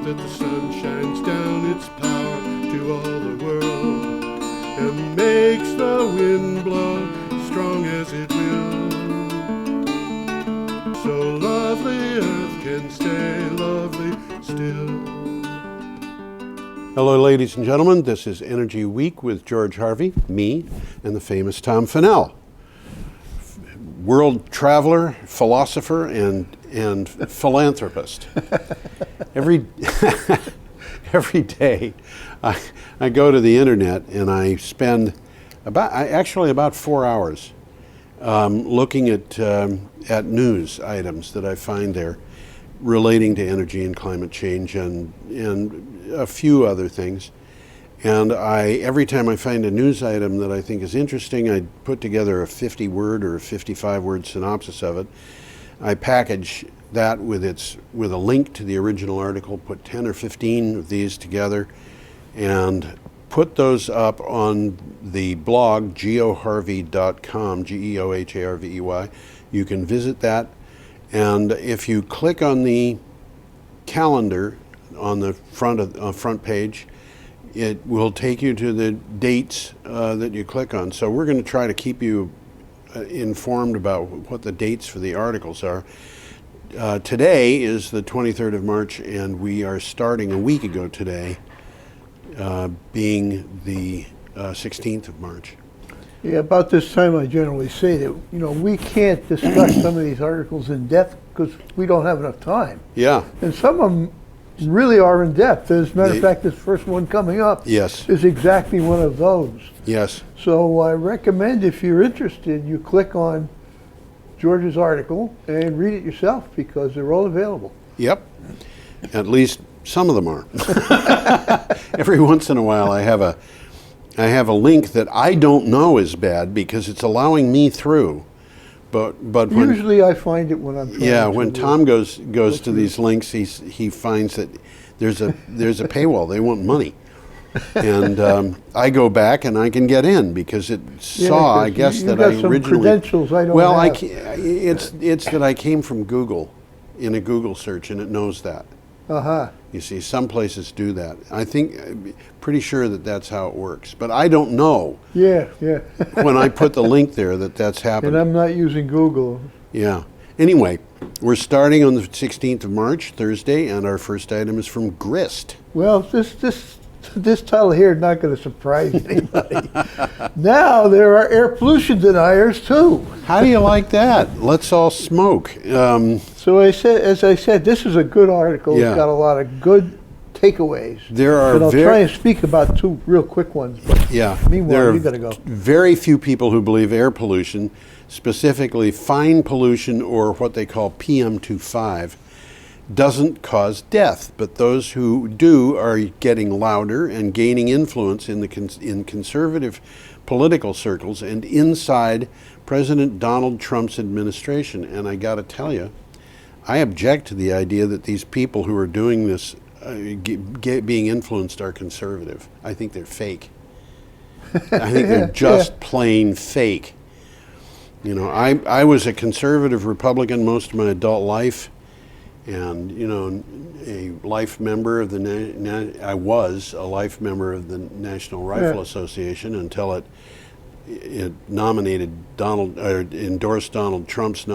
that the sun shines down its power to all the world and makes the wind blow strong as it will. So lovely earth can stay lovely still. Hello, ladies and gentlemen. This is Energy Week with George Harvey, me, and the famous Tom Fennell. World traveler, philosopher, and philanthropist. Every day I go to the internet and I spend about 4 hours looking at news items that I find there relating to energy and climate change and a few other things. And every time I find a news item that I think is interesting, I put together a 50-word or a 55-word synopsis of it. I package that with a link to the original article, put 10 or 15 of these together, and put those up on the blog geoharvey.com, Geoharvey. You can visit that, and if you click on the calendar on the front page, it will take you to the dates that you click on. So we're going to try to keep you informed about what the dates for the articles are. Today is the 23rd of March, and we are starting a week ago today, being the 16th of March. Yeah, about this time I generally say that, we can't discuss some of these articles in depth because we don't have enough time. Yeah. And some of them really are in depth. As a matter of fact, this first one coming up is exactly one of those. Yes. So I recommend, if you're interested, you click on George's article and read it yourself because they're all available. Yep. At least some of them are. Every once in a while I have a link that I don't know is bad because it's allowing me through. But when, usually I find it when I'm trying yeah, when Tom goes to these links, he finds that there's a paywall. They want money, and I go back and I can get in because it saw, I guess, that I originally. Credentials I don't have. It's that I came from Google in a Google search, and it knows that. You see, some places do that. I think, pretty sure that that's how it works. But I don't know. Yeah. When I put the link there that's happened. And I'm not using Google. Yeah. Anyway, we're starting on the 16th of March, Thursday, and our first item is from Grist. Well, this title here is not going to surprise anybody. Now there are air pollution deniers too. How do you like that? Let's all smoke. So as I said, this is a good article. Yeah. It's got a lot of good takeaways. There are. And I'll try and speak about two real quick ones. But yeah. Meanwhile, you got to go. Very few people who believe air pollution, specifically fine pollution or what they call PM2.5, doesn't cause death, but those who do are getting louder and gaining influence in conservative political circles and inside President Donald Trump's administration. And I got to tell you, I object to the idea that these people who are doing this, being influenced, are conservative. I think they're fake. I think they're just plain fake. I was a conservative Republican most of my adult life. And a life member of I was a life member of the National Rifle Association until it nominated endorsed Donald Trump's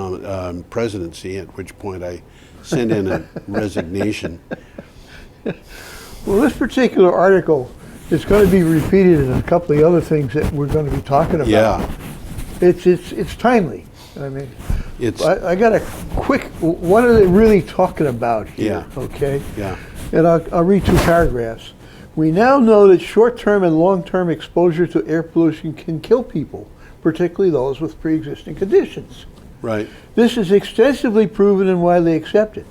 presidency. At which point I sent in a resignation. Well, this particular article is going to be repeated in a couple of other things that we're going to be talking about. Yeah, it's timely. I mean, I got a quick, what are they really talking about here? Yeah. Okay? Yeah. And I'll read two paragraphs. We now know that short-term and long-term exposure to air pollution can kill people, particularly those with pre-existing conditions. Right. This is extensively proven and widely accepted.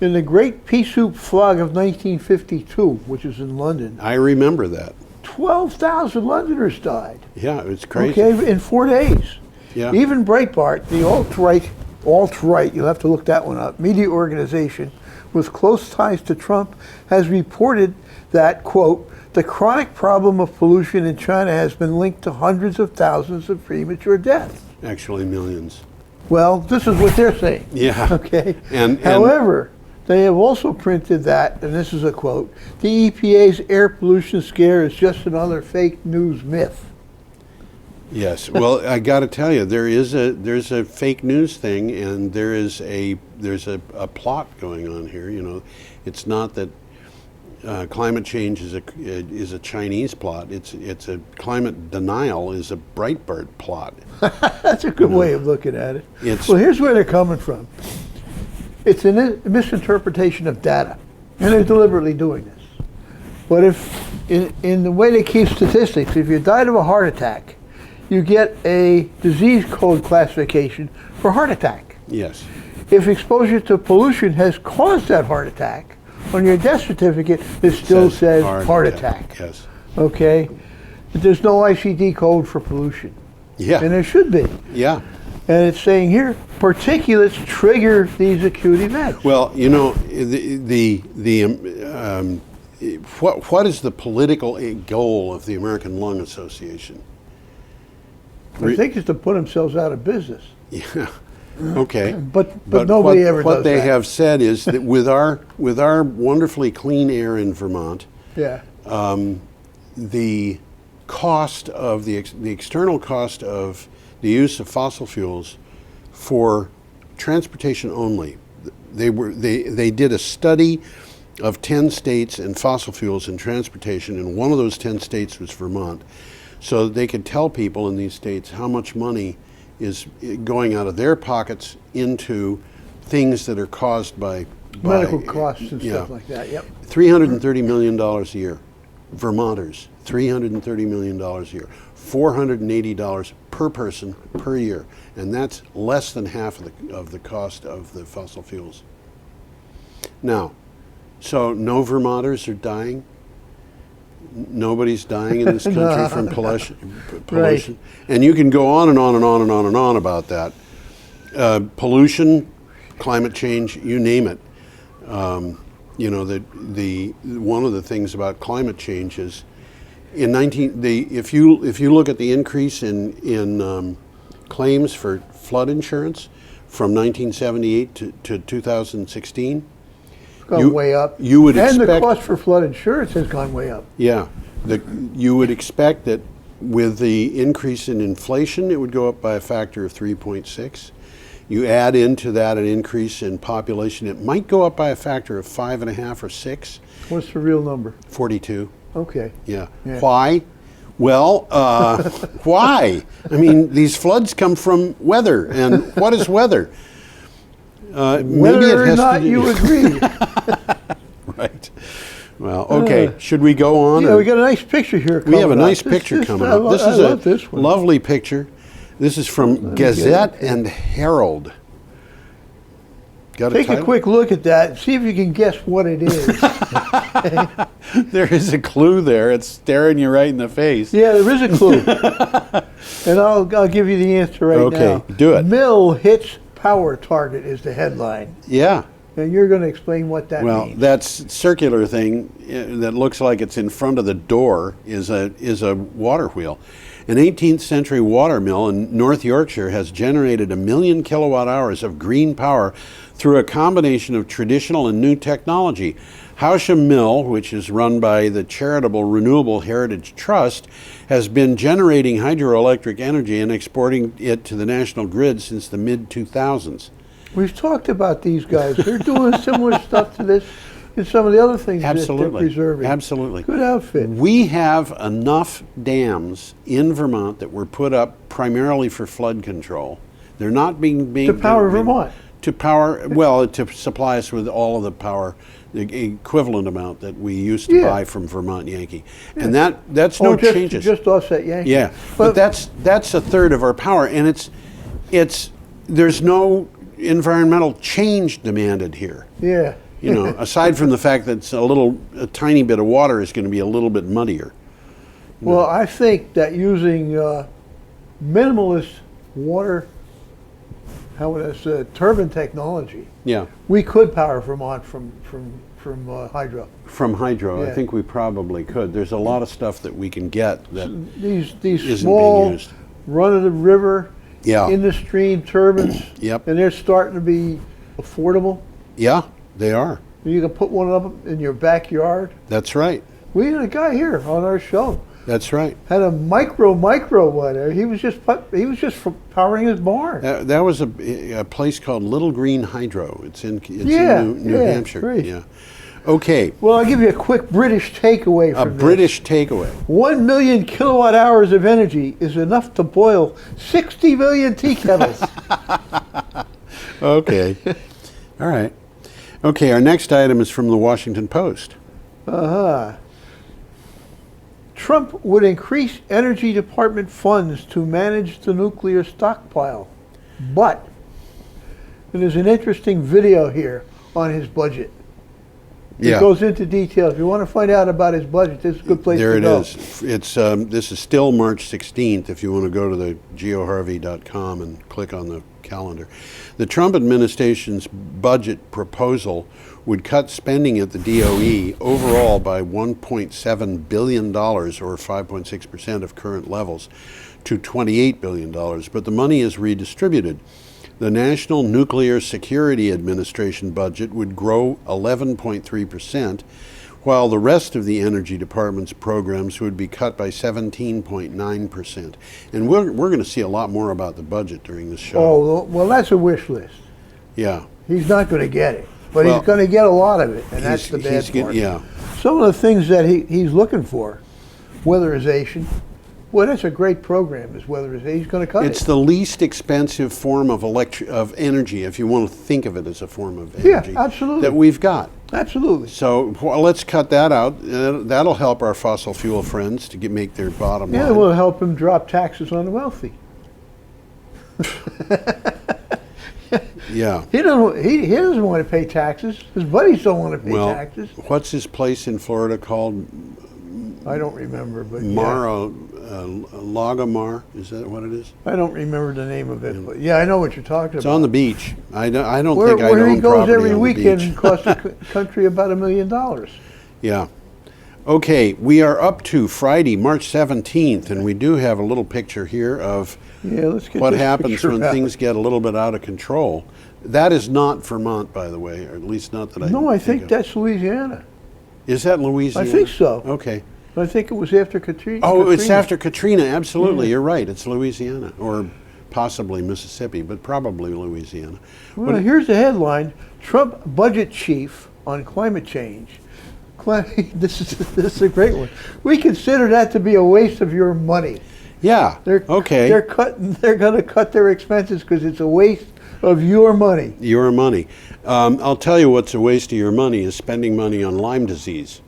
In the Great Pea Soup Flog of 1952, which is in London, I remember that. 12,000 Londoners died. Yeah, it's crazy. Okay, in 4 days. Yeah. Even Breitbart, the alt-right, you'll have to look that one up, media organization with close ties to Trump, has reported that, quote, the chronic problem of pollution in China has been linked to hundreds of thousands of premature deaths. Actually, millions. Well, this is what they're saying. Yeah. Okay. And however, They have also printed that, and this is a quote, the EPA's air pollution scare is just another fake news myth. Yes. Well, I got to tell you, there's a fake news thing, and there's a plot going on here. You know, it's not that climate change is a Chinese plot. It's a climate denial is a Breitbart plot. That's a good way of looking at it. It's, Well, here's where they're coming from. It's a misinterpretation of data, and they're deliberately doing this. But if, in the way they keep statistics, if you died of a heart attack, you get a disease code classification for heart attack. yes. If exposure to pollution has caused that heart attack, on your death certificate, it still says heart attack. Yes. Okay? But there's no ICD code for pollution. Yeah. And there should be. Yeah. And it's saying here, particulates trigger these acute events. Well, you know, what is the political goal of the American Lung Association? I think it's to put themselves out of business. Yeah. Okay. But nobody ever does What they that. have said is that with our wonderfully clean air in Vermont, Yeah. the cost of the external cost of the use of fossil fuels for transportation only. They did a study of 10 states and fossil fuels in transportation, and one of those 10 states was Vermont, so that they could tell people in these states how much money is going out of their pockets into things that are caused by Medical costs and yeah, stuff like that. Yep. $330 million a year. Vermonters, $330 million a year. $480 per person per year. And that's less than half of the cost of the fossil fuels. Now, so no Vermonters are dying? Nobody's dying in this country from pollution. Right. And you can go on and on and on and on and on about that. Pollution, climate change, you name it. You know, the one of the things about climate change is if you look at the increase in claims for flood insurance from 1978 to 2016, Gone way up. You would and expect, the cost for flood insurance has gone way up. Yeah, you would expect that with the increase in inflation, it would go up by a factor of 3.6. You add into that an increase in population, it might go up by a factor of 5.5 or 6. What's the real number? 42. Okay. Yeah. Yeah. Why? Well, why? I mean, these floods come from weather, and what is weather? Whether or not you agree. Right. Well, okay. Should we go on? Yeah, we got a nice picture here. We have a nice up. picture coming I up. This is love this one. lovely picture. This is from Gazette and Herald. Got Take a quick look at that and see if you can guess what it is. There is a clue there. It's staring you right in the face. Yeah, there is a clue. And I'll give you the answer right now. Okay, do it. Mill hits power target is the headline. Yeah. And you're going to explain what that Well, means. that circular thing that looks like it's in front of the door is a water wheel. An 18th century water mill in North Yorkshire has generated 1 million kilowatt hours of green power through a combination of traditional and new technology. Howsham Mill, which is run by the charitable Renewable Heritage Trust, has been generating hydroelectric energy and exporting it to the national grid since the mid-2000s. We've talked about these guys. They're doing similar stuff to this and some of the other things that they're Absolutely. preserving. Absolutely. Good outfit. We have enough dams in Vermont that were put up primarily for flood control. They're not being To power Vermont. To supply us with all of the power, the equivalent amount that we used to Yeah. buy from Vermont Yankee. And that's no changes. Just offset Yankee. Yeah, but that's a third of our power, and there's no environmental change demanded here. Yeah. You know, aside from the fact that a tiny bit of water is going to be a little bit muddier. Well, I think that using minimalist water, turbine technology, Yeah, we could power Vermont from hydro. from hydro, I Yeah. think we probably could. There's a lot of stuff that we can get that These isn't small being used. run of the river, Yeah. in the stream turbines, Yep. and they're starting to be affordable. Yeah, They are. You can put one up in your backyard. That's right. We had a guy here on our show. That's right. Had a micro one. He was just powering his barn. That was a place called Little Green Hydro. It's in New Hampshire. Great. Yeah. Okay. Well, I'll give you a quick British takeaway from this. British takeaway. 1 million kilowatt hours of energy is enough to boil 60 million tea kettles. Okay. All right. Okay, our next item is from the Washington Post. Trump would increase Energy Department funds to manage the nuclear stockpile. But, and there's an interesting video here on his budget. It goes into detail. If you want to find out about his budget, this is a good place to go. There it is. It's, this is still March 16th if you want to go to the geoharvey.com and click on the calendar. The Trump administration's budget proposal would cut spending at the DOE overall by $1.7 billion, or 5.6% of current levels, to $28 billion, but the money is redistributed. The National Nuclear Security Administration budget would grow 11.3%, while the rest of the Energy Department's programs would be cut by 17.9%. And we're going to see a lot more about the budget during this show. Oh, well, that's a wish list. Yeah. He's not going to get it, but he's going to get a lot of it, and that's the bad part. Yeah. Some of the things that he's looking for, weatherization. Well, that's a great program, is weatherization. He's going to cut it. It's the least expensive form of energy, if you want to think of it as a form of energy. Yeah, absolutely. That we've got. Absolutely. So let's cut that out. That'll help our fossil fuel friends to make their bottom line. Yeah, it will help him drop taxes on the wealthy. Yeah. He doesn't want to pay taxes. His buddies don't want to pay taxes. What's his place in Florida called? I don't remember, but Lagamar, is that what it is? I don't remember the name of it, but yeah, I know what you're talking about. It's on the beach. I don't think I own Where he goes property every on the weekend beach. and costs the country about $1 million. Yeah. Okay, we are up to Friday, March 17th, and we do have a little picture here of what happens when things get a little bit out of control. That is not Vermont, by the way, or at least not that I No, I think that's Louisiana. Is that Louisiana? I think so. Okay. I think it was after Katrina. Oh, it's after Katrina, absolutely. You're right. It's Louisiana, or possibly Mississippi, but probably Louisiana. Well, here's the headline: Trump budget chief on climate change. This is a great one. We consider that to be a waste of your money. Yeah. Okay. They're going to cut their expenses because it's a waste of your money. Your money. I'll tell you what's a waste of your money is spending money on Lyme disease.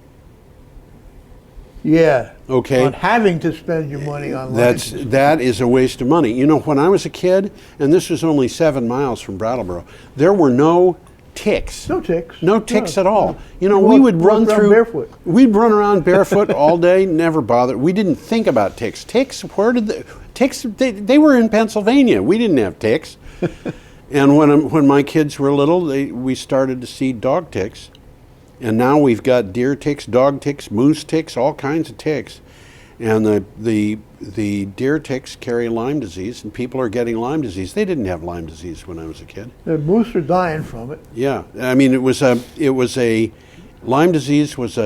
Yeah. Okay. On having to spend your money on Lyme disease. That is a waste of money. You know, when I was a kid, and this was only 7 miles from Brattleboro, there were no ticks. No ticks. No ticks at all. No. You know, we would run through barefoot. We'd run around barefoot all day, never bothered. We didn't think about ticks. Ticks, where did the ticks? They were in Pennsylvania. We didn't have ticks. And when my kids were little, we started to see dog ticks. And now we've got deer ticks, dog ticks, moose ticks, all kinds of ticks. And the deer ticks carry Lyme disease, and people are getting Lyme disease. They didn't have Lyme disease when I was a kid. The moose are dying from it. Yeah, I mean it was a Lyme disease was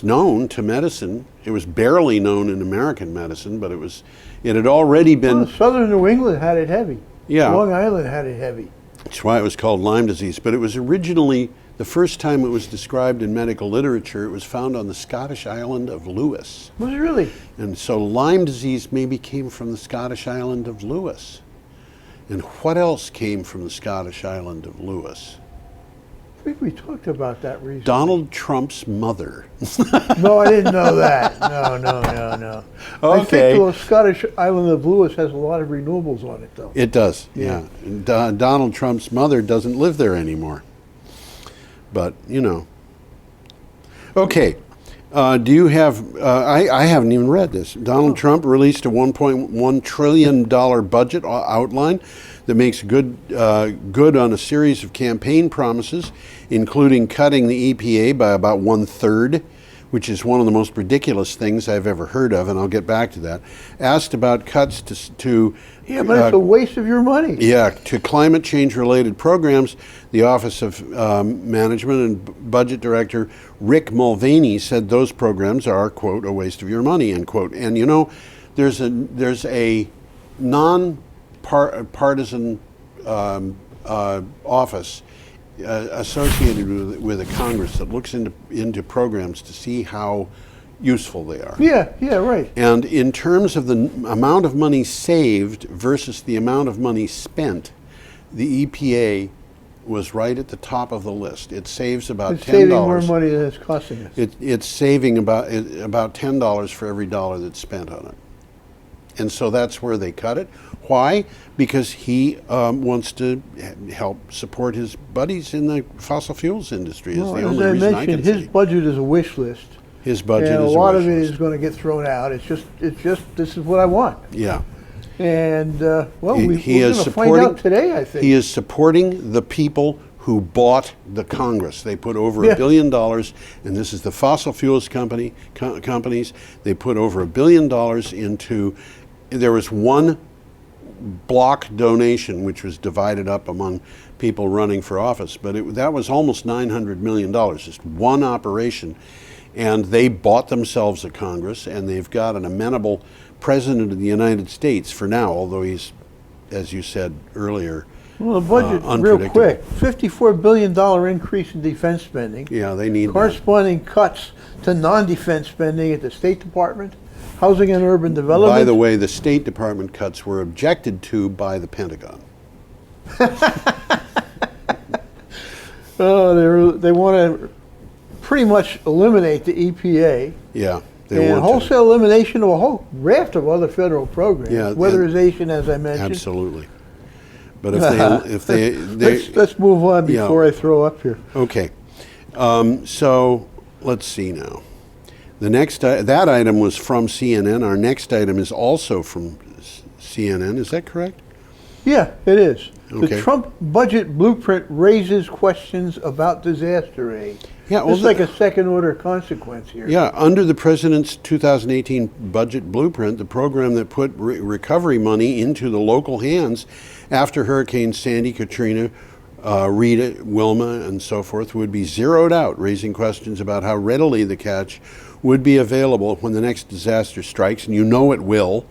known to medicine. It was barely known in American medicine, but it had already been. Well, Southern New England had it heavy. Yeah, Long Island had it heavy. That's why it was called Lyme disease. But it was originally, the first time it was described in medical literature, it was found on the Scottish island of Lewis. Was it really? And so Lyme disease maybe came from the Scottish island of Lewis. And what else came from the Scottish island of Lewis? I think we talked about that recently. Donald Trump's mother. No, I didn't know that. No. Okay. I think the Scottish island of Lewis has a lot of renewables on it, though. It does, yeah. And Donald Trump's mother doesn't live there anymore. But, you know. Okay. Do you have, I haven't even read this. Donald Trump released a $1.1 trillion budget outline that makes good on a series of campaign promises, including cutting the EPA by about 1/3, which is one of the most ridiculous things I've ever heard of, and I'll get back to that, asked about cuts to Yeah, but it's a waste of your money. yeah, to climate change related programs. The Office of Management and Budget Director Rick Mulvaney said those programs are, quote, a waste of your money, end quote. And you know, there's a non-partisan office associated with a Congress that looks into programs to see how useful they are. Yeah, right. And in terms of the amount of money saved versus the amount of money spent, the EPA was right at the top of the list. It saves about It's $10. saving more money than it's costing us. It's saving about $10 for every dollar that's spent on it. And so that's where they cut it. Why? Because he wants to help support his buddies in the fossil fuels industry. Well, is the as only I reason I mentioned, can his see. budget is a wish list. His budget And is a lot of wish it list. is going to get thrown out. It's just this is what I want. Yeah. And well, He we're is going to find out today, I think. He is supporting the people who bought the Congress. They put over Yeah. $1 billion, and this is the fossil fuels companies. They put over $1 billion into. There was one block donation, which was divided up among people running for office, but that was almost $900 million, just one operation. And they bought themselves a Congress, and they've got an amenable president of the United States for now, although he's, as you said earlier, Well, the budget, real unpredictable. quick, $54 billion increase in defense spending. Yeah, they need that. Corresponding cuts to non-defense spending at the State Department, Housing and Urban Development. By the way, the State Department cuts were objected to by the Pentagon. They want to pretty much eliminate the EPA. Yeah, they And want wholesale elimination of a whole raft of other federal programs. Yeah, and- Weatherization, as I to. mentioned. Absolutely. But if they Let's move on Yeah. before I throw up here. okay. So let's see now. The next that item was from CNN. Our next item is also from CNN. Is that correct? Yeah, it is. Okay. The Trump budget blueprint raises questions about disaster aid. Yeah, well, This is like a second-order consequence here. Yeah, under the president's 2018 budget blueprint, the program that put recovery money into the local hands after Hurricanes Sandy, Katrina, Rita, Wilma, and so forth would be zeroed out, raising questions about how readily the cash would be available when the next disaster strikes, and you know it will,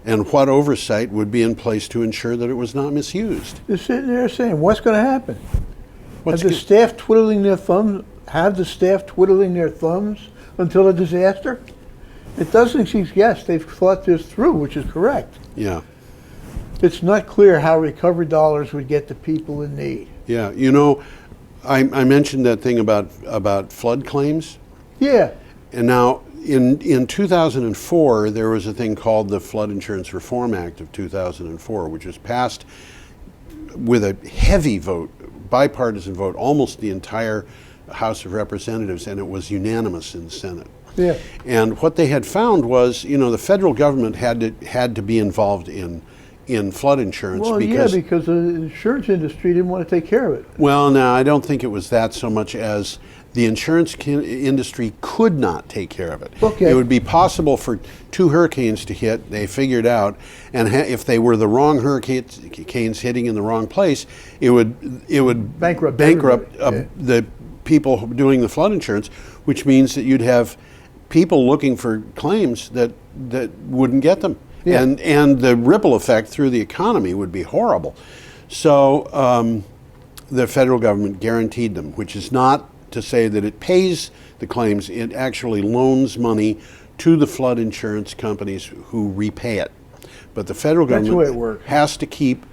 and what oversight would be in place to ensure that it was not misused. They're sitting there saying, what's going to happen? What's Have the staff twiddling their thumbs? Have the staff twiddling their thumbs until a disaster? It doesn't suggest they've thought this through, which is correct. Yeah. It's not clear how recovery dollars would get to people in need. Yeah, you know, I mentioned that thing about flood claims. Yeah, And now, in 2004, there was a thing called the Flood Insurance Reform Act of 2004, which was passed with a heavy vote, bipartisan vote, almost the entire House of Representatives, and it was unanimous in the Senate. yeah. And what they had found was, you know, the federal government had to be involved in flood insurance Well, because because the insurance industry didn't want to take care of it. well, now, I don't think it was that so much as the insurance industry could not take care of it. Okay. It would be possible for two hurricanes to hit, they figured out, and if they were the wrong hurricanes hitting in the wrong place, it would Bankrupt everybody. the people doing the flood insurance, which means that you'd have people looking for claims that wouldn't get them. Yeah. And the ripple effect through the economy would be horrible. So the federal government guaranteed them, which is not to say that it pays the claims. It actually loans money to the flood insurance companies who repay it. But the federal That's the government way it works. has to keep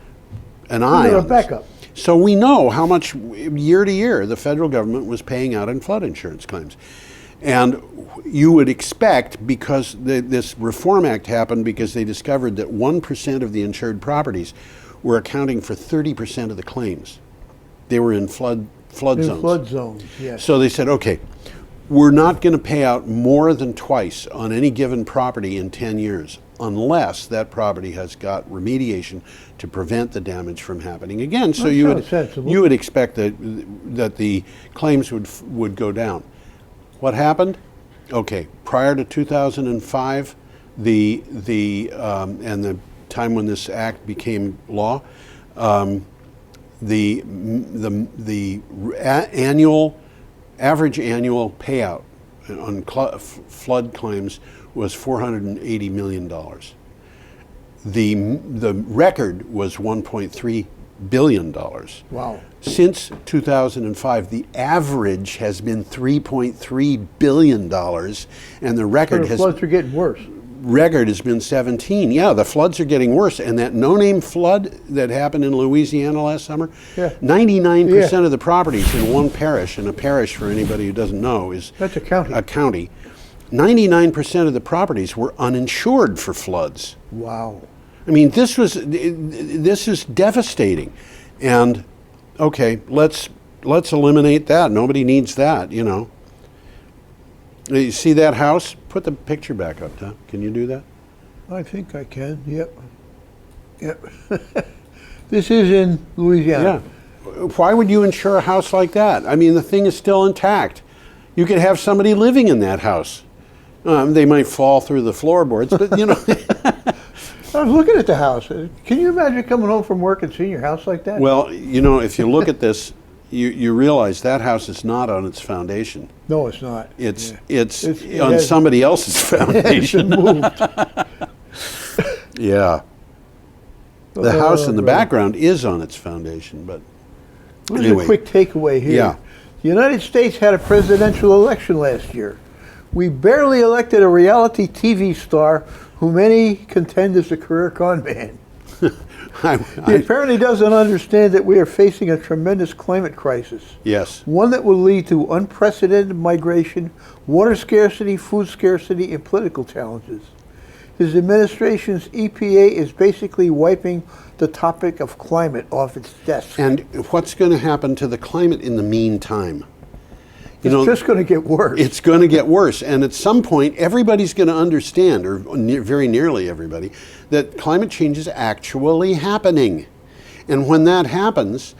an eye They're a on this. backup. So we know how much year to year the federal government was paying out in flood insurance claims. And you would expect, because this Reform Act happened because they discovered that 1% of the insured properties were accounting for 30% of the claims. They were in flood zones. In flood zones, yes. So they said, okay, we're not going to pay out more than twice on any given property in 10 years unless that property has got remediation to prevent the damage from happening again. So That you sounds sensible. would expect that the claims would go down. What happened? Okay, prior to 2005, and the time when this act became law, the average annual payout on flood claims was $480 million. The record was $1.3 billion. Wow. Since 2005, the average has been $3.3 billion, and the record So the floods are getting worse. record has been 17. Yeah, the floods are getting worse. And that no-name flood that happened in Louisiana last summer, 99% of the properties in one parish, and a parish, for anybody who doesn't know, is That's a county. 99% of the properties were uninsured for floods. Wow. I mean, this is devastating. And okay, let's eliminate that. Nobody needs that, you know. You see that house? Put the picture back up, Tom. Can you do that? I think I can. Yep. This is in Louisiana. Yeah. Why would you insure a house like that? I mean, the thing is still intact. You could have somebody living in that house. They might fall through the floorboards, but you know. I was looking at the house. Can you imagine coming home from work and seeing your house like that? Well, you know, if you look at this, you realize that house is not on its foundation. No, it's not. It's on somebody else's foundation. It's moved. Yeah. The house in the background is on its foundation, but Here's anyway. a quick takeaway here. Yeah. The United States had a presidential election last year. We barely elected a reality TV star who many contend is a career con man. He apparently doesn't understand that we are facing a tremendous climate crisis. Yes. One that will lead to unprecedented migration, water scarcity, food scarcity, and political challenges. His administration's EPA is basically wiping the topic of climate off its desk. And what's going to happen to the climate in the meantime? It's just going to get worse. It's going to get worse. And at some point, everybody's going to understand, or very nearly everybody, that climate change is actually happening. And when that happens,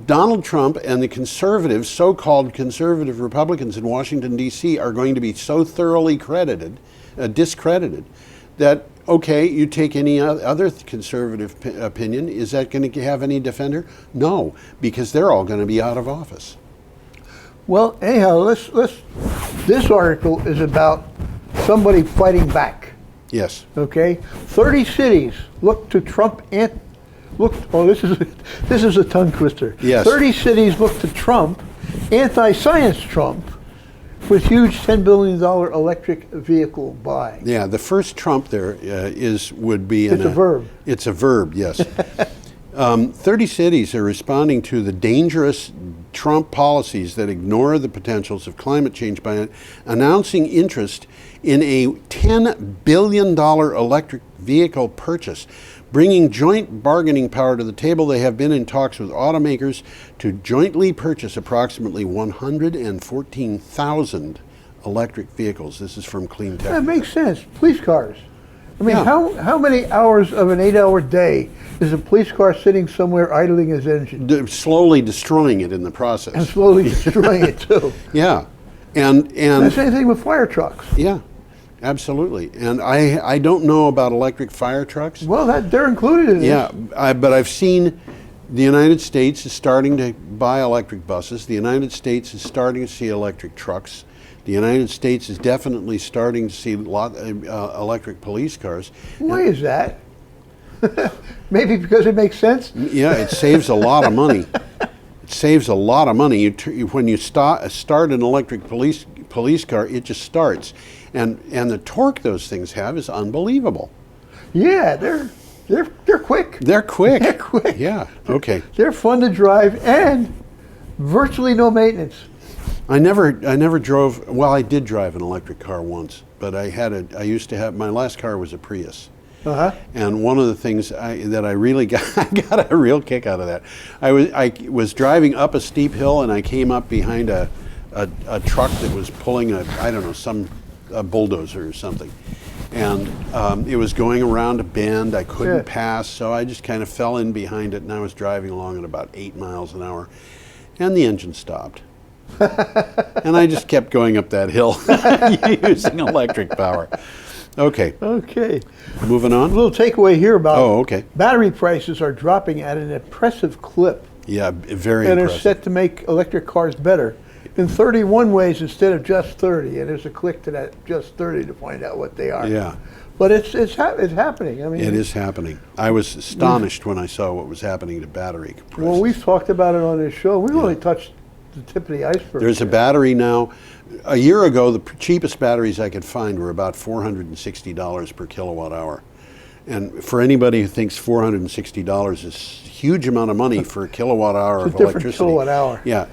Donald Trump and the conservatives, so-called conservative Republicans in Washington, D.C., are going to be so thoroughly discredited, that, okay, you take any other conservative opinion, is that going to have any defender? No, because they're all going to be out of office. Well, anyhow, this article is about somebody fighting back. Yes. Okay? 30 cities look to Trump and this is a tongue twister. Yes. 30 cities look to Trump, anti-science Trump, with huge $10 billion electric vehicle buy. Yeah, the first Trump there would be It's a verb. It's a verb, yes. 30 cities are responding to the dangerous Trump policies that ignore the potentials of climate change by announcing interest in a $10 billion electric vehicle purchase. Bringing joint bargaining power to the table, they have been in talks with automakers to jointly purchase approximately 114,000 electric vehicles. This is from Clean Tech. That makes sense. Police cars. I mean, Yeah. how many hours of an 8-hour day is a police car sitting somewhere idling his engine? Slowly destroying it in the process. And slowly destroying it too. Yeah. And The same thing with fire trucks. yeah, absolutely. And I don't know about electric fire trucks. Well, they're included in this. Yeah, but I've seen the United States is starting to buy electric buses. The United States is starting to see electric trucks. The United States is definitely starting to see electric police cars. Why is that? Maybe because it makes sense? Yeah, it saves a lot of money. It saves a lot of money. When you start an electric police car, it just starts, and the torque those things have is unbelievable. Yeah, they're quick. They're quick. They're quick. Yeah. Okay. They're fun to drive and virtually no maintenance. I never drove. Well, I did drive an electric car once, but I used to have, my last car was a Prius. Uh-huh. And one of the things that I really got, I got a real kick out of that. I was driving up a steep hill, and I came up behind a truck that was pulling a bulldozer or something. And it was going around a bend. I couldn't pass, so I just kind of fell in behind it, and I was driving along at about 8 miles an hour, and the engine stopped. And I just kept going up that hill using electric power. Okay, Okay. moving A on. little takeaway here about Okay. battery prices are dropping at an impressive clip Yeah, very and are impressive. set to make electric cars better in 31 ways instead of just 30. And there's a click to that just 30 to find out what they are. Yeah, But it's happening. I mean, it is happening. I was astonished when I saw what was happening to battery prices. Well, we've talked about it on this show. We've only touched the tip of the iceberg. There's a battery now. A year ago, the cheapest batteries I could find were about $460 per kilowatt hour. And for anybody who thinks $460 is a huge amount of money for a kilowatt hour It's of a different electricity. kilowatt hour. Yeah,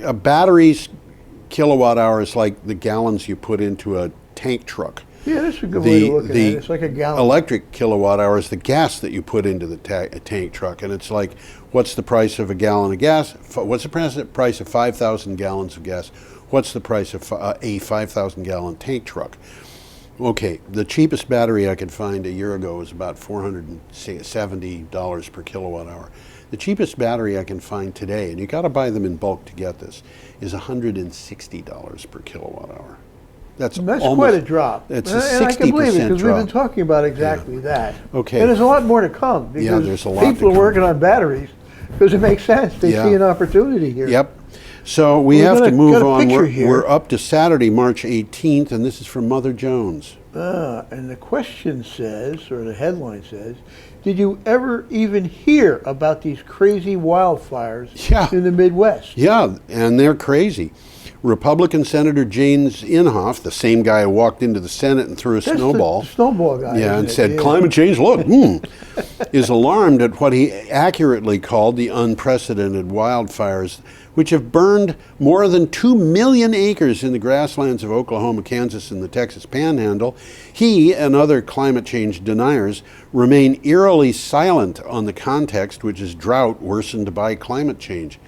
a battery's kilowatt hour is like the gallons you put into a tank truck. Yeah, that's a good way to look at it. It's like a gallon. Electric kilowatt hour is the gas that you put into the tank truck, and it's like, what's the price of a gallon of gas? What's the price of 5,000 gallons of gas? What's the price of a 5,000 gallon tank truck? Okay, the cheapest battery I could find a year ago was about $470 per kilowatt hour. The cheapest battery I can find today, and you got to buy them in bulk to get this, is $160 per kilowatt hour. That's That's quite a drop. It's and a 60% I can believe it because we've drop. been talking about exactly that. Okay. And there's a lot more to come because Yeah, there's a lot to people are come. working on batteries because it makes sense. They Yeah. see an opportunity here. Yep. So we Well, have got to a- move got a on. picture We're, here. we're up to Saturday, March 18th, and this is from Mother Jones. And the question says, or the headline says, did you ever even hear about these crazy wildfires Yeah. in the Midwest? Yeah, and they're crazy. Republican Senator James Inhofe, the same guy who walked into the Senate and threw a That's snowball. The snowball guy. Yeah, isn't and it? said, Yeah. climate change, look, is alarmed at what he accurately called the unprecedented wildfires, which have burned more than 2 million acres in the grasslands of Oklahoma, Kansas, and the Texas Panhandle. He and other climate change deniers remain eerily silent on the context, which is drought worsened by climate change.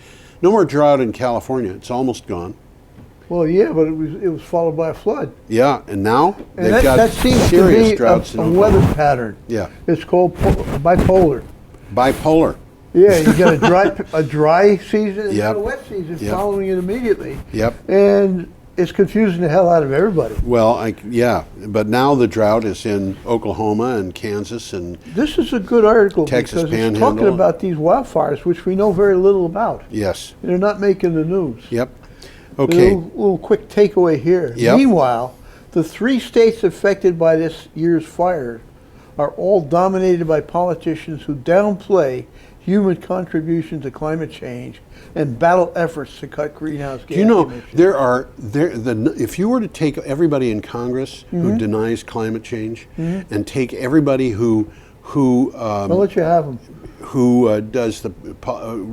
No more drought in California. It's almost gone. Well, yeah, but it was followed by a flood. Yeah, and now And they've got that seems to serious be droughts in a Oklahoma. weather pattern. Yeah. It's called bipolar. Bipolar. Yeah, you got a dry season and Yep. then a wet season Yep. following it immediately. Yep. And it's confusing the hell out of everybody. Well, yeah, but now the drought is in Oklahoma and Kansas and This is a good article Texas because it's Panhandle. talking about these wildfires, which we know very little about. yes, They're not making the news. yep. A Okay, little quick takeaway here. Yep. Meanwhile, the 3 states affected by this year's fire are all dominated by politicians who downplay human contribution to climate change and battle efforts to cut greenhouse gas do you know emissions. if you were to take everybody in Congress who denies climate change and take everybody who I'll let you have them. does the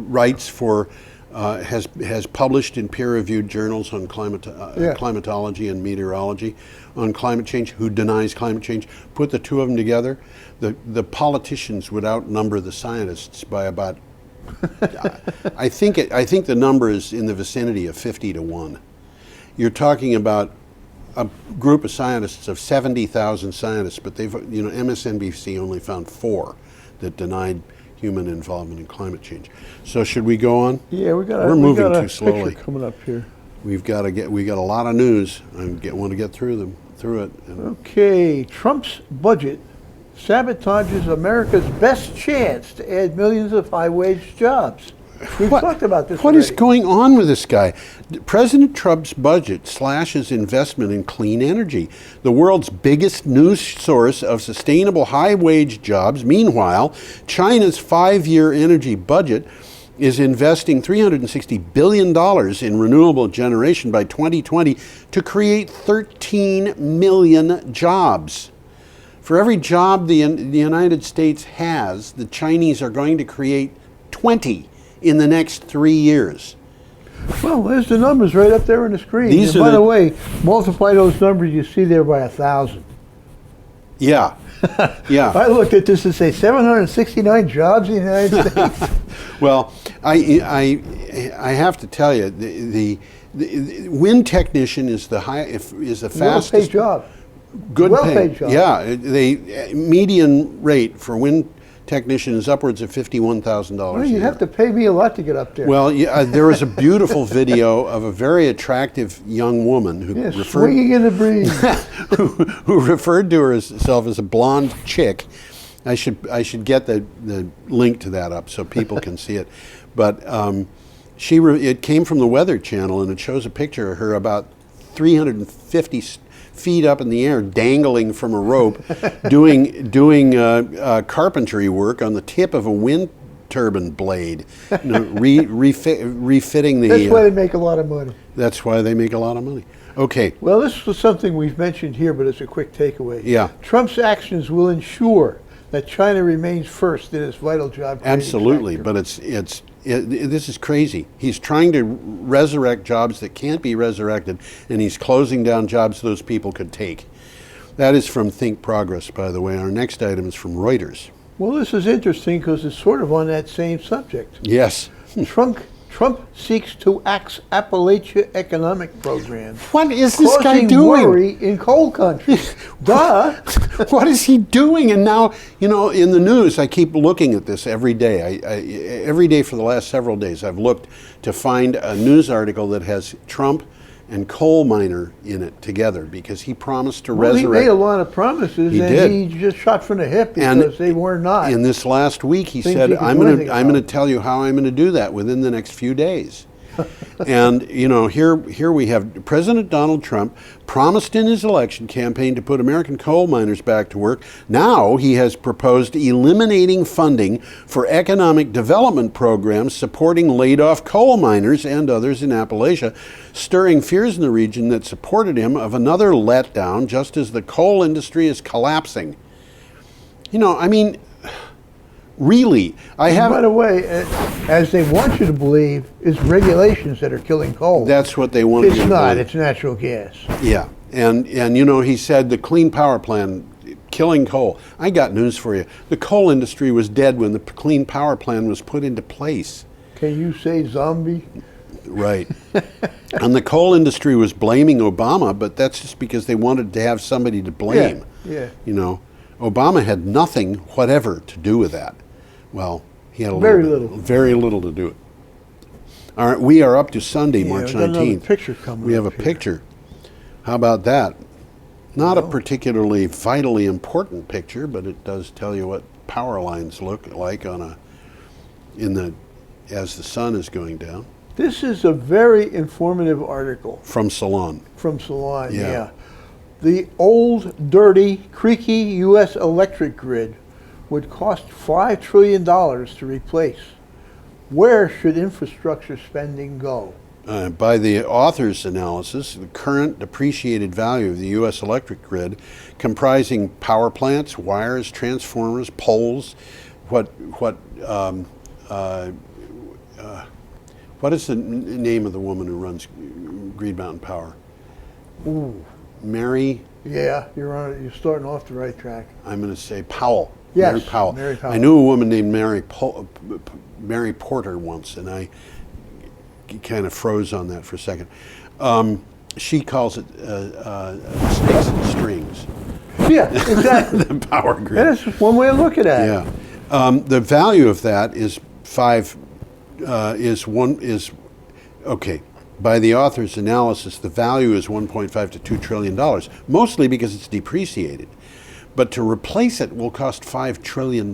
rights for has published in peer-reviewed journals on climatology and meteorology on climate change, who denies climate change, put the two of them together, the politicians would outnumber the scientists by about I think the number is in the vicinity of 50 to 1. You're talking about a group of scientists of 70,000 scientists, but MSNBC only found 4 that denied human involvement in climate change. So should we go on? Yeah, We're moving too slowly. Picture coming up here. We got a lot of news. I want to get through it. And Okay, Trump's budget sabotages America's best chance to add millions of high-wage jobs. We've talked about this What is already. going on with this guy? President Trump's budget slashes investment in clean energy, the world's biggest news source of sustainable high-wage jobs. Meanwhile, China's 5-year energy budget is investing $360 billion in renewable generation by 2020 to create 13 million jobs. For every job the United States has, the Chinese are going to create 20 in the next 3 years. Well, there's the numbers right up there on the screen. These And are by the- the way, multiply those numbers you see there by 1,000. Yeah, yeah. I looked at this and say 769 jobs in the United States. Well, I have to tell you, the wind technician is the fastest. Well-paid job. Good Well-paid pay. job. Yeah, the median rate for wind technician is upwards of $51,000 Well, a you'd year. have to pay me a lot to get up there. Well, yeah, there was a beautiful video of a very attractive young woman who yeah, referred swinging in the breeze. who referred to herself as a blonde chick. I should get the link to that up so people can see it. But it came from the Weather Channel, and it shows a picture of her about 350 feet up in the air, dangling from a rope, doing carpentry work on the tip of a wind turbine blade, refitting the. That's why they make a lot of money. That's why they make a lot of money. Okay. Well, this was something we've mentioned here, but it's a quick takeaway. Yeah. Trump's actions will ensure that China remains first in its vital job creating Absolutely, sector. but this is crazy. He's trying to resurrect jobs that can't be resurrected, and he's closing down jobs those people could take. That is from Think Progress, by the way. Our next item is from Reuters. Well, this is interesting because it's sort of on that same subject. Yes. Trump seeks to axe Appalachia economic program. What is this guy causing doing? worry in coal countries. Duh. What is he doing? And now, in the news, I keep looking at this every day. Every day for the last several days, I've looked to find a news article that has Trump and coal miner in it together because he promised to resurrect. He made a lot of promises, He and did. he just shot from the hip because they were not. In this last week, he Things said, he could "I'm do going anything to about." tell you how I'm going to do that within the next few days." And here we have President Donald Trump promised in his election campaign to put American coal miners back to work. Now he has proposed eliminating funding for economic development programs supporting laid-off coal miners and others in Appalachia, stirring fears in the region that supported him of another letdown just as the coal industry is collapsing. Really, By the way, as they want you to believe, it's regulations that are killing coal. That's what they want. It's not. It's natural gas. Yeah, and he said the Clean Power Plan killing coal. I got news for you. The coal industry was dead when the Clean Power Plan was put into place. Can you say zombie? Right. And the coal industry was blaming Obama, but that's just because they wanted to have somebody to blame. Yeah. Obama had nothing whatever to do with that. Well, he had Very very little to do it. All right, we are up to Sunday, Yeah, March we've got another 19th. picture coming We have a up here. picture. How about that? Not a particularly vitally important picture, but it does tell you what power lines look like as the sun is going down. This is a very informative article From Salon. from Salon. Yeah. Yeah. The old, dirty, creaky U.S. electric grid would cost $5 trillion to replace. Where should infrastructure spending go? By the author's analysis, the current depreciated value of the U.S. electric grid, comprising power plants, wires, transformers, poles, what is the name of the woman who runs Green Mountain Power? Ooh. Mary. Yeah, you're starting off the right track. I'm going to say Powell. Yes, Mary Powell. Mary Powell. I knew a woman named Mary Porter once, and I kind of froze on that for a second. She calls it snakes and strings. Yeah, exactly. The power grid. That is one way of looking at it. Yeah. The value of that is okay. By the author's analysis, the value is $1.5 to $2 trillion, mostly because it's depreciated. But to replace it will cost $5 trillion.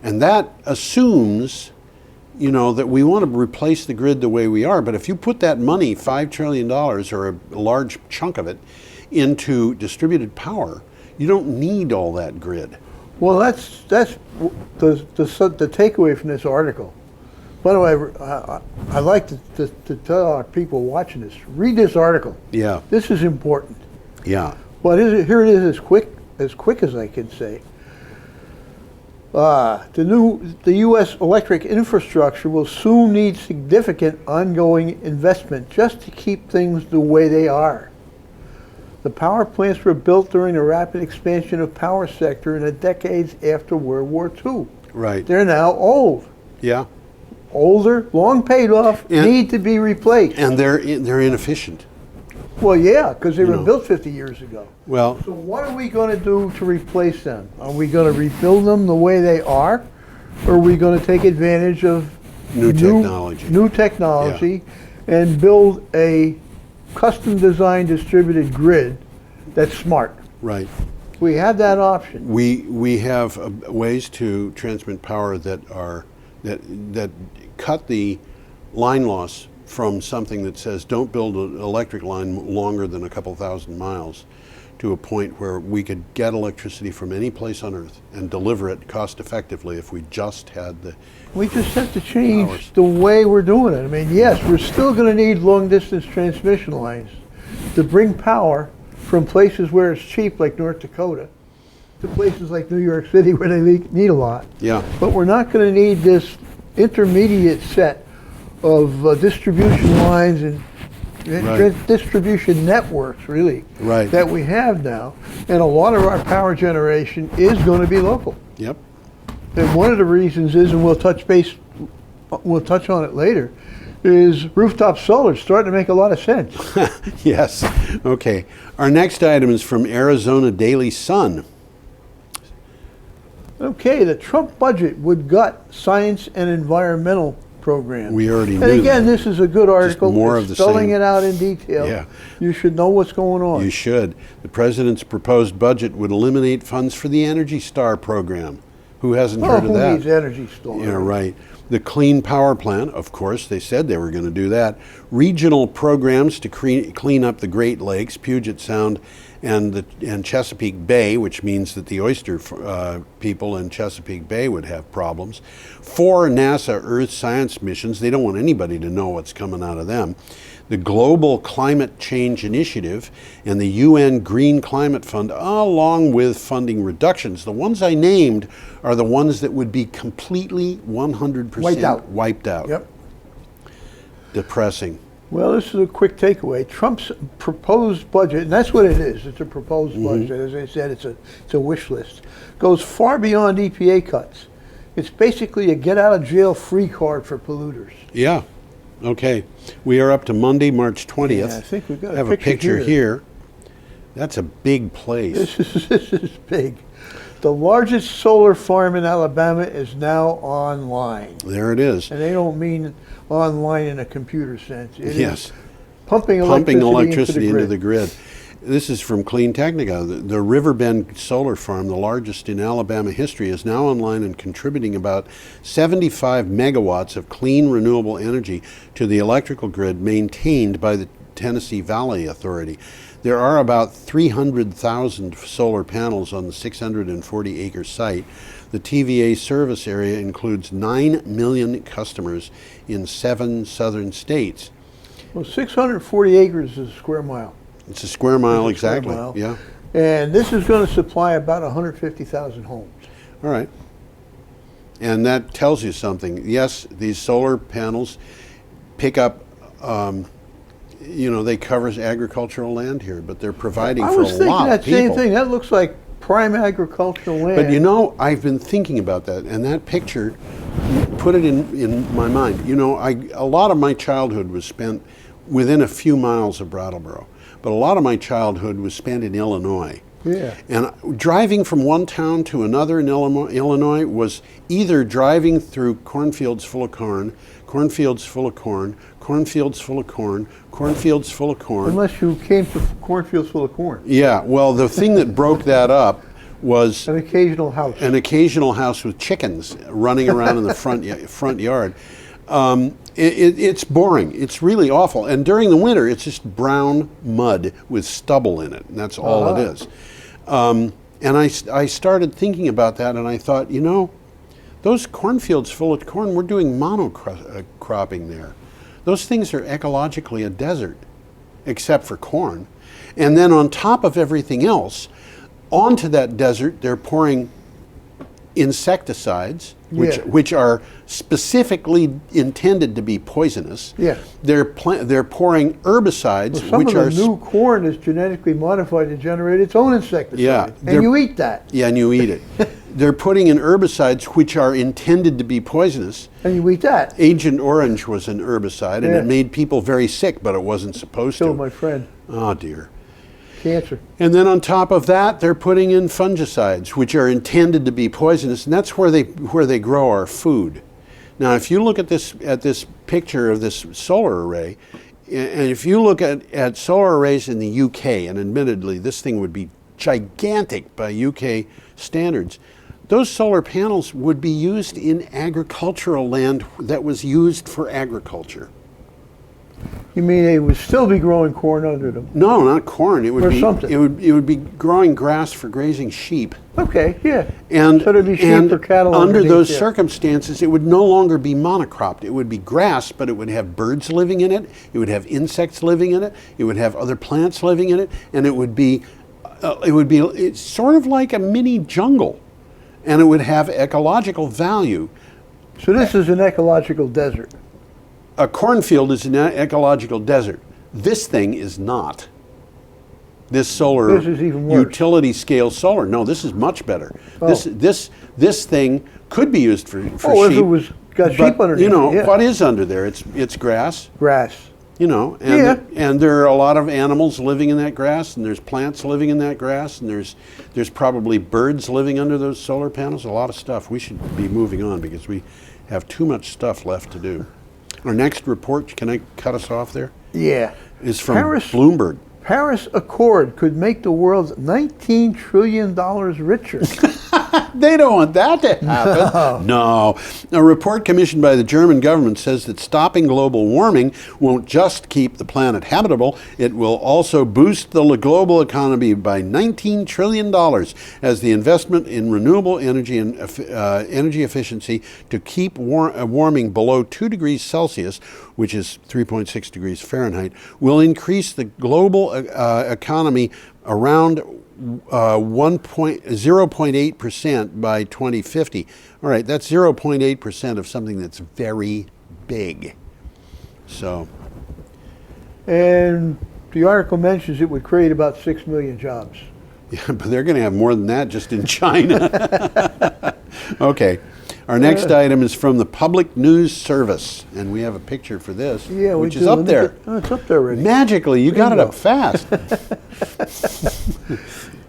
And that assumes, that we want to replace the grid the way we are. But if you put that money, $5 trillion, or a large chunk of it, into distributed power, you don't need all that grid. Well, that's the takeaway from this article. By the way, I'd like to tell our people watching this, read this article. Yeah. This is important. Yeah. Well, here it is as quick as I can say. The U.S. electric infrastructure will soon need significant ongoing investment just to keep things the way they are. The power plants were built during the rapid expansion of power sector in the decades after World War II. Right. They're now old. Yeah. Older, long paid off, need to be replaced. And they're inefficient. Well, yeah, because they You were know. built 50 years ago. Well, So what are we going to do to replace them? Are we going to rebuild them the way they are? Or are we going to take advantage of New technology. new technology and build a custom designed distributed grid that's smart? right. We have that option. We have ways to transmit power that cut the line loss from something that says don't build an electric line longer than a couple thousand miles to a point where we could get electricity from any place on Earth and deliver it cost effectively if we just had the We just have to change Powers. the way we're doing it. I mean, yes, we're still going to need long distance transmission lines to bring power from places where it's cheap, like North Dakota, to places like New York City where they need a lot. yeah. But we're not going to need this intermediate set of distribution lines and Right. distribution networks, really, Right. that we have now. And a lot of our power generation is going to be local. Yep. And one of the reasons is, and we'll touch on it later, is rooftop solar is starting to make a lot of sense. Yes. Okay. Our next item is from Arizona Daily Sun. Okay, the Trump budget would gut science and environmental programs. We already And knew again, that. this is a good article. more It's of the spelling same. it out in detail. Yeah. You should know what's going on. You should. The president's proposed budget would eliminate funds for the Energy Star program. Who hasn't heard of who that? needs Energy Star? Yeah, right. The Clean Power Plan, of course, they said they were going to do that. Regional programs to clean up the Great Lakes, Puget Sound, and Chesapeake Bay, which means that the oyster people in Chesapeake Bay would have problems. 4 NASA Earth science missions. They don't want anybody to know what's coming out of them. The Global Climate Change Initiative and the UN Green Climate Fund, along with funding reductions. The ones I named are the ones that would be completely 100% wiped out. Yep. Depressing. Well, this is a quick takeaway. Trump's proposed budget, and that's what it is. It's a proposed Mm-hmm. budget. As I said, it's a wish list. Goes far beyond EPA cuts. It's basically a get-out-of-jail-free card for polluters. Yeah. Okay. We are up to Monday, March 20th. Yeah, I think we've got I have a picture here. That's a big place. This is big. The largest solar farm in Alabama is now online. There it is. And they don't mean online in a computer sense. It Yes. is pumping Electricity into the grid. grid. This is from Clean Technica. The Riverbend Solar Farm, the largest in Alabama history, is now online and contributing about 75 megawatts of clean renewable energy to the electrical grid maintained by the Tennessee Valley Authority. There are about 300,000 solar panels on the 640-acre site. The TVA service area includes 9 million customers in 7 southern states. Well, 640 acres is a square mile. It's a square mile, It's a square exactly. mile. Yeah. And this is going to supply about 150,000 homes. All right. And that tells you something. Yes, these solar panels pick up, they cover agricultural land here, but they're providing I for a was thinking lot that of people. same thing. That looks like prime agricultural land. But I've been thinking about that, and that picture put it in my mind. A lot of my childhood was spent within a few miles of Brattleboro, but a lot of my childhood was spent in Illinois. Yeah. And driving from one town to another in Illinois was either driving through cornfields full of corn, cornfields full of corn, cornfields full of corn, cornfields full of corn. Unless you came to cornfields full of corn. Yeah, well, the thing that broke that up was An occasional house. an occasional house with chickens running around in the front yard. It's boring. It's really awful. And during the winter, it's just brown mud with stubble in it, and that's all it is. And I started thinking about that, and I thought, those cornfields full of corn, we're doing monocropping there. Those things are ecologically a desert, except for corn. And then on top of everything else, onto that desert, they're pouring insecticides, which are specifically intended to be poisonous. Yeah. They're pouring herbicides, Some which of are the new corn is genetically modified to generate its own insecticide. Yeah, And you eat that. Yeah, and you eat it. they're putting in herbicides which are intended to be poisonous. And you eat that. Agent Orange was an herbicide, and Yeah. it made people very sick, but it wasn't supposed Killed to. my friend. Oh, dear. Cancer. And then on top of that, they're putting in fungicides, which are intended to be poisonous, and that's where they grow our food. Now, if you look at this picture of this solar array, and if you look at solar arrays in the UK, and admittedly this thing would be gigantic by UK standards, those solar panels would be used in agricultural land that was used for agriculture. You mean they would still be growing corn under them? No, not corn. It would Or be something. It would be growing grass for grazing sheep. Okay, yeah. And, So there'd be sheep and or cattle under underneath, those yeah. circumstances, it would no longer be monocropped. It would be grass, but it would have birds living in it. It would have insects living in it. It would have other plants living in it, and it's sort of like a mini jungle, and it would have ecological value. So this is an ecological desert. A cornfield is an ecological desert. This thing is not. This solar, This is even worse. utility scale solar. No, this is much better. Oh. This thing could be used for Oh, sheep. if it was got but, sheep underneath you know, it, yeah. what is under there? It's grass. Grass. You know, and Yeah. and there are a lot of animals living in that grass, and there's plants living in that grass, and there's probably birds living under those solar panels. A lot of stuff. We should be moving on because we have too much stuff left to do. Our next report, can I cut us off there? Yeah. Is from Paris- Bloomberg. Paris Accord could make the world $19 trillion richer. They don't want that to happen. No. A report commissioned by the German government says that stopping global warming won't just keep the planet habitable, it will also boost the global economy by $19 trillion as the investment in renewable energy and energy efficiency to keep warming below 2 degrees Celsius, which is 3.6 degrees Fahrenheit, will increase the global economy around 0.8% by 2050. All right, that's 0.8% of something that's very big. So, And the article mentions it would create about 6 million jobs. yeah, but they're going to have more than that just in China. Okay, our next item is from the Public News Service, and we have a picture for this, Yeah, which is up there. Oh, it's up there already. Magically, you got it Bingo. up fast.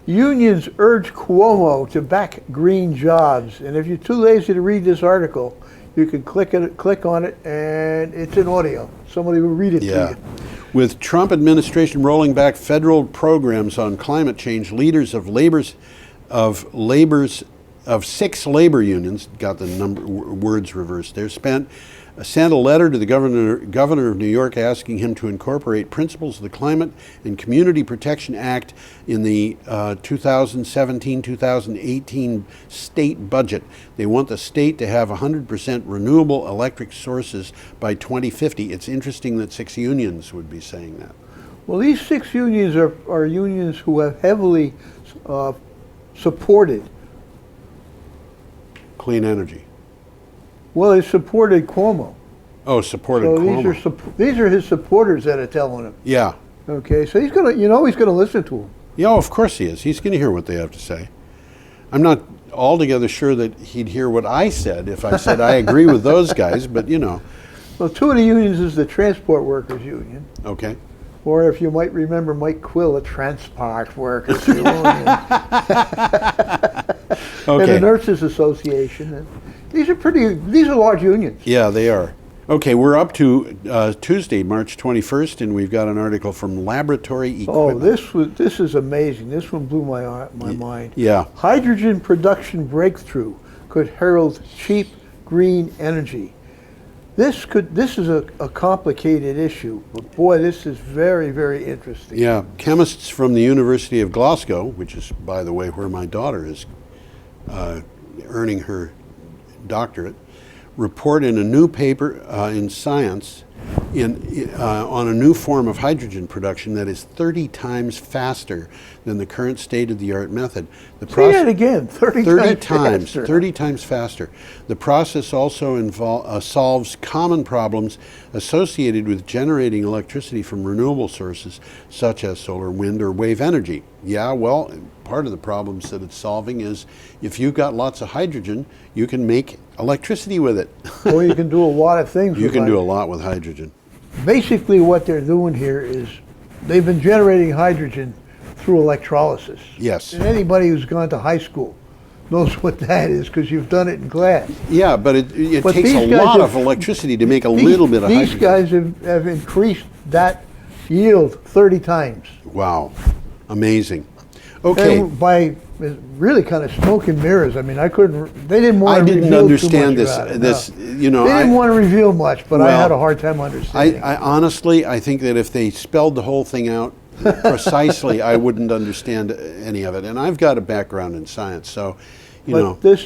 Unions urge Cuomo to back green jobs. And if you're too lazy to read this article, you can click on it, and it's in audio. Somebody will read it to Yeah. you. With Trump administration rolling back federal programs on climate change, leaders of six labor unions, got the words reversed there, sent a letter to the governor of New York asking him to incorporate principles of the Climate and Community Protection Act in the 2017-2018 state budget. They want the state to have 100% renewable electric sources by 2050. It's interesting that 6 unions would be saying that. Well, these 6 unions are unions who have heavily supported. Clean energy. Well, they supported Cuomo. Oh, supported So Cuomo. these are his supporters that are telling him. Yeah. Okay, so he's gonna listen to them. Yeah, of course he is. He's going to hear what they have to say. I'm not altogether sure that he'd hear what I said if I said I agree with those guys, but you know. Well, 2 of the unions is the Transport Workers Union, Okay. or if you might remember Mike Quill, the Transport Workers Union, and the Okay. Nurses Association. And these are large unions. Yeah, they are. Okay, we're up to Tuesday, March 21st, and we've got an article from Laboratory Oh, Equipment. this is amazing. This one blew my mind. Yeah. Hydrogen production breakthrough could herald cheap green energy. This is a complicated issue, but boy, this is very, very interesting. Yeah, chemists from the University of Glasgow, which is, by the way, where my daughter is earning her doctorate, report in a new paper in Science on a new form of hydrogen production that is 30 times faster than the current state-of-the-art method. Say that again, 30 times faster. 30 times faster. The process also solves common problems associated with generating electricity from renewable sources such as solar, wind, or wave energy. Yeah, well, part of the problems that it's solving is if you've got lots of hydrogen, you can make electricity with it. Well, you can do a lot of things You with can do a hydrogen. lot with hydrogen. Basically, what they're doing here is they've been generating hydrogen through electrolysis. Yes. And anybody who's gone to high school knows what that is because you've done it in class. Yeah, but it But takes a these guys lot have- of electricity to make a little bit of These hydrogen. guys have increased that yield 30 times. Wow, amazing. Okay, And by really kind of smoke and mirrors. I mean, they didn't want I to didn't reveal understand too this. much about it, This, no. you know, They didn't want to reveal much, but I Well, had a hard time understanding. I honestly, I think that if they spelled the whole thing out precisely, I wouldn't understand any of it. And I've got a background in science, so, you know. But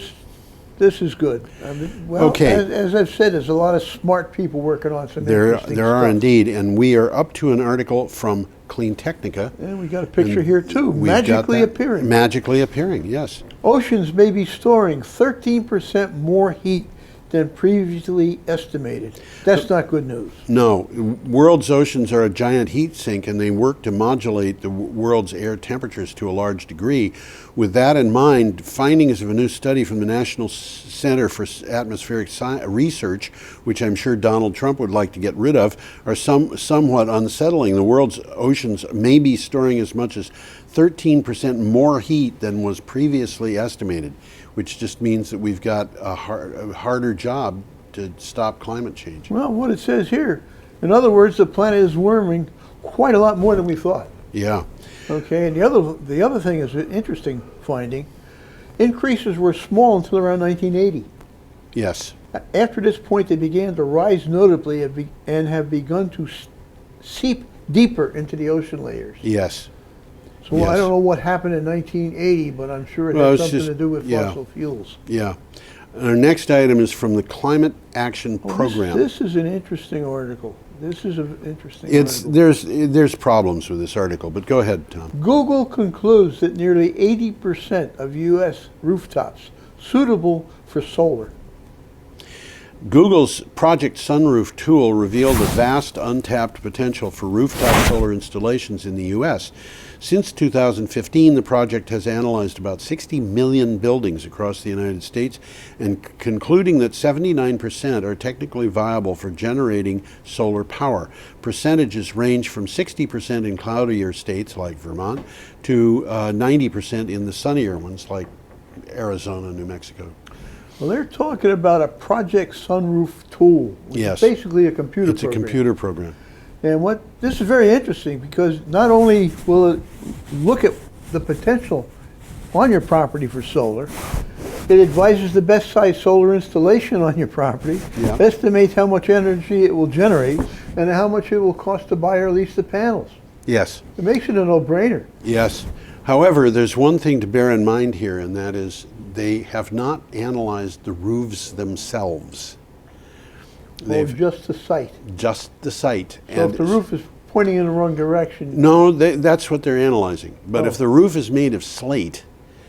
this is good. I mean, well, Okay. as I've said, there's a lot of smart people working on some interesting There are stuff. indeed, and we are up to an article from Clean Technica. And we got a picture here too, We've got magically that. appearing. Magically appearing, yes. Oceans may be storing 13% more heat than previously estimated. That's not good news. No, world's oceans are a giant heat sink, and they work to modulate the world's air temperatures to a large degree. With that in mind, findings of a new study from the National Center for Atmospheric Research, which I'm sure Donald Trump would like to get rid of, are somewhat unsettling. The world's oceans may be storing as much as 13% more heat than was previously estimated, which just means that we've got a harder job to stop climate change. Well, what it says here, in other words, the planet is warming quite a lot more than we thought. Yeah. Okay, and the other thing is an interesting finding. Increases were small until around 1980. Yes. After this point, they began to rise notably and have begun to seep deeper into the ocean layers. Yes. So Yes. I don't know what happened in 1980, but I'm sure it Well, has it's something just- to do with yeah. fossil fuels. Yeah. Our next item is from the Climate Action Well, Program. This is an interesting article. This is an interesting It's article. there's problems with this article, but go ahead, Tom. Google concludes that nearly 80% of U.S. rooftops suitable for solar. Google's Project Sunroof tool revealed a vast untapped potential for rooftop solar installations in the U.S. Since 2015, the project has analyzed about 60 million buildings across the United States and concluding that 79% are technically viable for generating solar power. Percentages range from 60% in cloudier states like Vermont to 90% in the sunnier ones like Arizona, New Mexico. Well, they're talking about a Project Sunroof tool, which Yes. is basically a computer It's a program. computer program. And this is very interesting because not only will it look at the potential on your property for solar, it advises the best size solar installation on your property, Yeah. estimates how much energy it will generate, and how much it will cost to buy or lease the panels. Yes. It makes it a no-brainer. Yes. However, there's one thing to bear in mind here, and that is they have not analyzed the roofs themselves. Or They've just the site. just the site. So if the roof is pointing in the wrong direction, No, that's what they're analyzing. But Oh. if the roof is made of slate,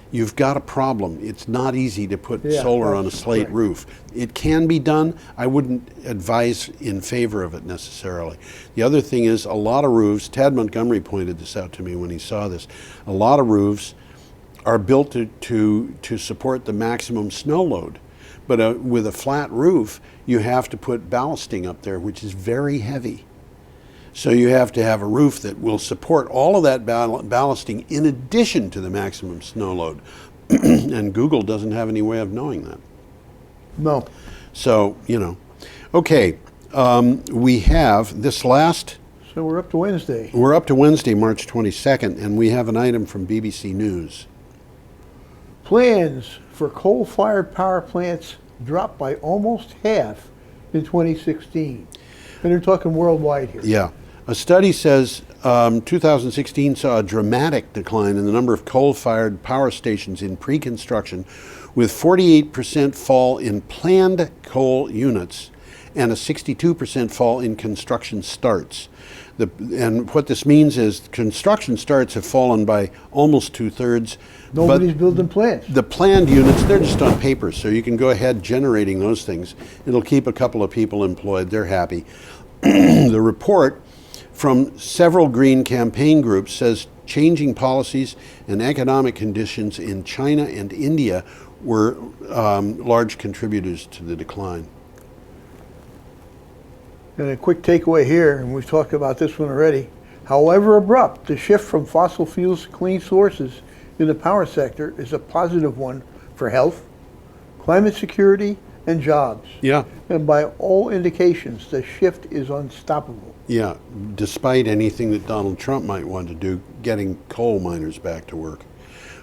you've got a problem. It's not easy to put Yeah, solar on a that's slate right. roof. It can be done. I wouldn't advise in favor of it necessarily. The other thing is a lot of roofs, Tad Montgomery pointed this out to me when he saw this, a lot of roofs are built to support the maximum snow load. But with a flat roof, you have to put ballasting up there, which is very heavy. So you have to have a roof that will support all of that ballasting in addition to the maximum snow load. And Google doesn't have any way of knowing that. no. So, you know. Okay, we have this last, So we're up to Wednesday. we're up to Wednesday, March 22nd, and we have an item from BBC News. Plans for coal-fired power plants dropped by almost half in 2016. And they're talking worldwide here. Yeah. A study says 2016 saw a dramatic decline in the number of coal-fired power stations in pre-construction, with 48% fall in planned coal units and a 62% fall in construction starts. And what this means is construction starts have fallen by almost 2/3. Nobody's building plants. The planned units, they're just on paper, so you can go ahead generating those things. It'll keep a couple of people employed. They're happy. The report from several green campaign groups says changing policies and economic conditions in China and India were large contributors to the decline. And a quick takeaway here, and we've talked about this one already, however abrupt, the shift from fossil fuels to clean sources in the power sector is a positive one for health, climate security, and jobs. Yeah. And by all indications, the shift is unstoppable. Yeah, despite anything that Donald Trump might want to do, getting coal miners back to work.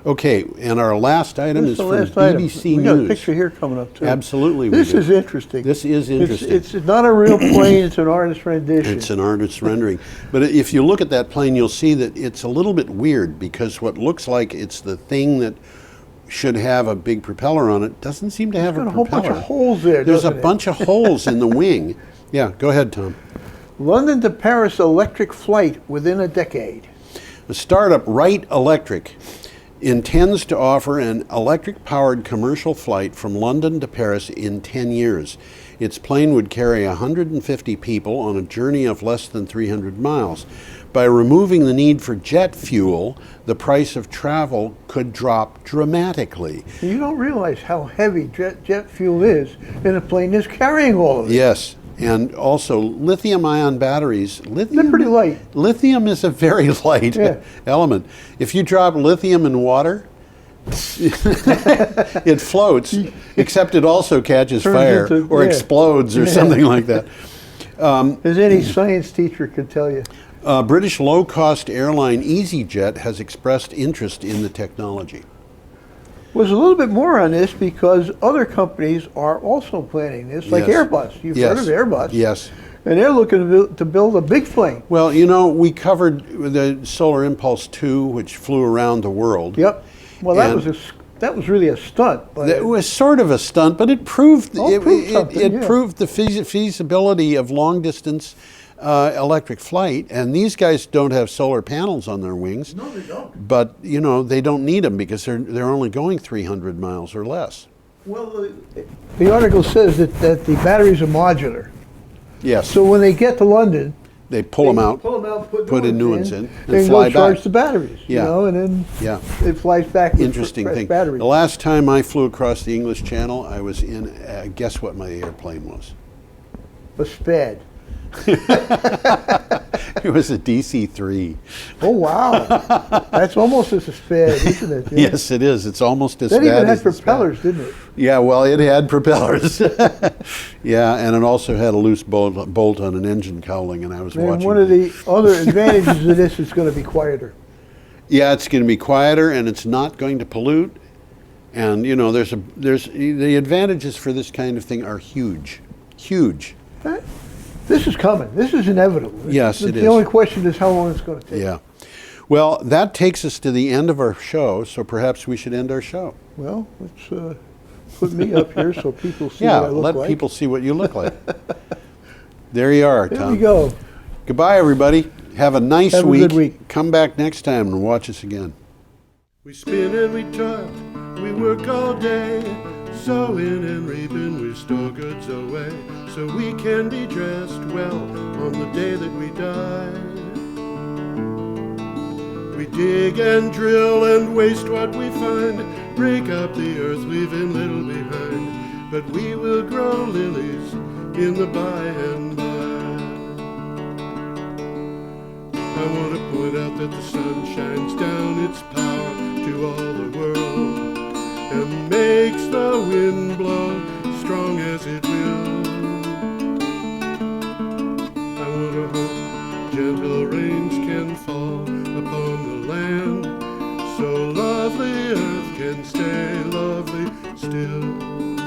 Okay, and our last item is from BBC News. We got a picture here coming up too. Absolutely, This is interesting. This is interesting. It's not a real plane, it's an artist's rendition. It's an artist's rendering. But if you look at that plane, you'll see that it's a little bit weird, because what looks like it's the thing that should have a big propeller on it doesn't seem to have a propeller. There's a whole bunch of holes there, There's a doesn't it? bunch of holes in the wing. Yeah, go ahead, Tom. London to Paris electric flight within a decade. The startup Wright Electric intends to offer an electric-powered commercial flight from London to Paris in 10 years. Its plane would carry 150 people on a journey of less than 300 miles. By removing the need for jet fuel, the price of travel could drop dramatically. You don't realize how heavy jet fuel is in a plane that's carrying all of it. Yes, and also lithium-ion batteries. They're pretty light. Lithium is a very light element. If you drop lithium in water, it floats, except it also catches fire or explodes or something like that. As any science teacher could tell you. British low-cost airline EasyJet has expressed interest in the technology. Was a little bit more on this because other companies are also planning this, like Airbus. You've heard of Airbus. Yes. And they're looking to build a big plane. Well, you know, we covered the Solar Impulse 2, which flew around the world. Yep. Well, that was really a stunt. It was sort of a stunt, but it proved proved the feasibility of long-distance electric flight. And these guys don't have solar panels on their wings. No, they don't. But you know, they don't need them because they're only going 300 miles or less. Well, the article says that the batteries are modular. Yes. So when they get to London, they pull them out, put in new ones in, and fly back. Charge the batteries, you know, and then it flies back with Interesting fresh thing. batteries. The last time I flew across the English Channel, I was in, guess what my airplane was? A Sped. It was a DC-3. Oh, wow. That's almost as a Sped, isn't it? Yeah. Yes, it is. It's almost as bad as That even had propellers, didn't it? Yeah, well, it had propellers. Yeah, and it also had a loose bolt on an engine cowling, and I was watching. And one of the other advantages of this is going to be quieter. Yeah, it's going to be quieter, and it's not going to pollute. And you know, there's the advantages for this kind of thing are huge, huge. This is coming. This is inevitable. Yes, it is. The only question is how long it's going to take. Yeah. Well, that takes us to the end of our show, so perhaps we should end our show. Well, let's put me up here so people see what I look like. Yeah, let people see what you look like. There you are, Tom. There we go. Goodbye, everybody. Have a nice week. Have a good week. Come back next time and watch us again. We spin and we toil, we work all day, sowing and reaping, we store goods away, so we can be dressed well on the day that we die. We dig and drill and waste what we find, break up the earth, leaving little behind, but we will grow lilies in the by and by. I want to point out that the sun shines down its power to all the world and makes the wind blow strong as it will. I want to hope gentle rains can fall upon the land, so lovely earth can stay lovely still.